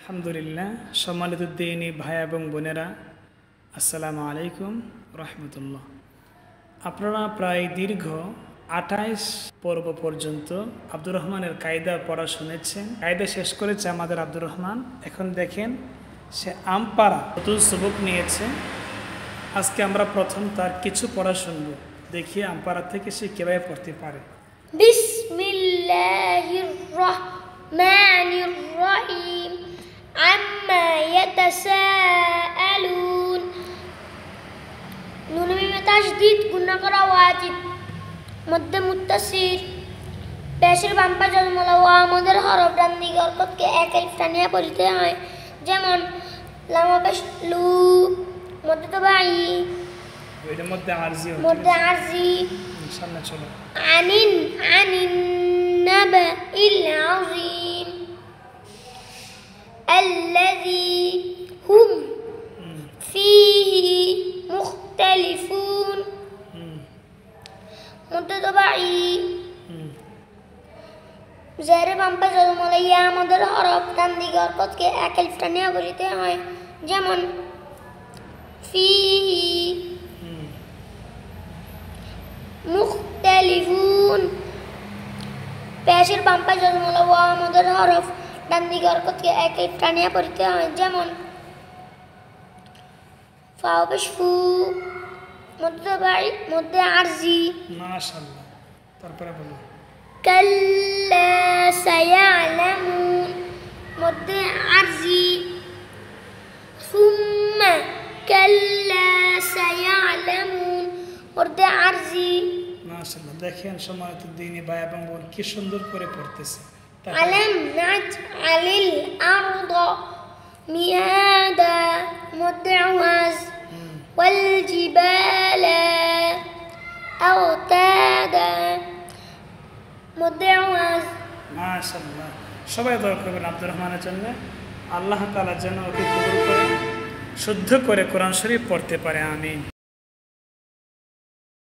আলহামদুলিল্লাহ। সম্মানিত দিনী ভাই এবং বোনেরা, আসসালামু আলাইকুম রহমতুল্লাহ। আপনারা প্রায় দীর্ঘ 28 পর্ব পর্যন্ত আব্দুর রহমানের কায়দা পড়া শুনেছেন। কায়দা শেষ করেছে আমাদের আব্দুর রহমান। এখন দেখেন সে আমপারা নতুন সবক নিয়েছে। আজকে আমরা প্রথম তার কিছু পড়া শুনব। দেখি আমপারা থেকে সে কীভাবে পড়তে পারে। বিসমিল্লাহির রহমানির রহিম আম্মা ইয়াতাসাআলুন। নুন মিমে তাশদীদ গুণা করা ওয়াজিব। মধ্যে মুত্তাসির পেশের বাম পা জজমলা ওয়া আমাদের হরফ ডান দিকে অর্কতকে এক আলিফ টানিয়া পড়িতে হয়, যেমন লামা পেশ লু। মধ্যে তবাই এর মধ্যে আরজি সামনে চলো। আনিন নাবাইল আযীম الذي هم فيه مختلفون। মুতাবাই জেরে বাম্পা জজমলাইয়া আমাদের হরফ ডান দিকে অর্কতকে এক আলিফ টানিয়া পড়িতে হয়, যেমন ফিহি মুখতালিফুন। পেশের বাম্পা জজমলা ওয়া আমাদের হরফ ডান দিকে অর্কতকে এক আলিফ টানিয়া পড়িতে হয়, যেমন ফাও পেশ ফু। মধ্যে আরজি মাশাআল্লাহ। তারপরে বলো কাল্লা সায়ালামুন। মধ্যে আরজি সুম্মা কাল্লা সায়ালামুন। মধ্যে আরজি মাশাআল্লাহ। দেখেন সম্মানিত দিনী ভাই এবং বোন কি সুন্দর করে পড়তেছে। আলাম নাজআলিল আরদা মিহাদা। মধ্যে আওয়াজ ওয়াল জিবালা আওতাদা। মধ্যে আওয়াজ। মাশাআল্লাহ। সবাই দোয়া করবেন আব্দুর রহমানের জন্য। আল্লাহ তাআলা যেন ওকে কবুল করে শুদ্ধ করে কোরআন শরীফ পড়তে পারে। আমিন।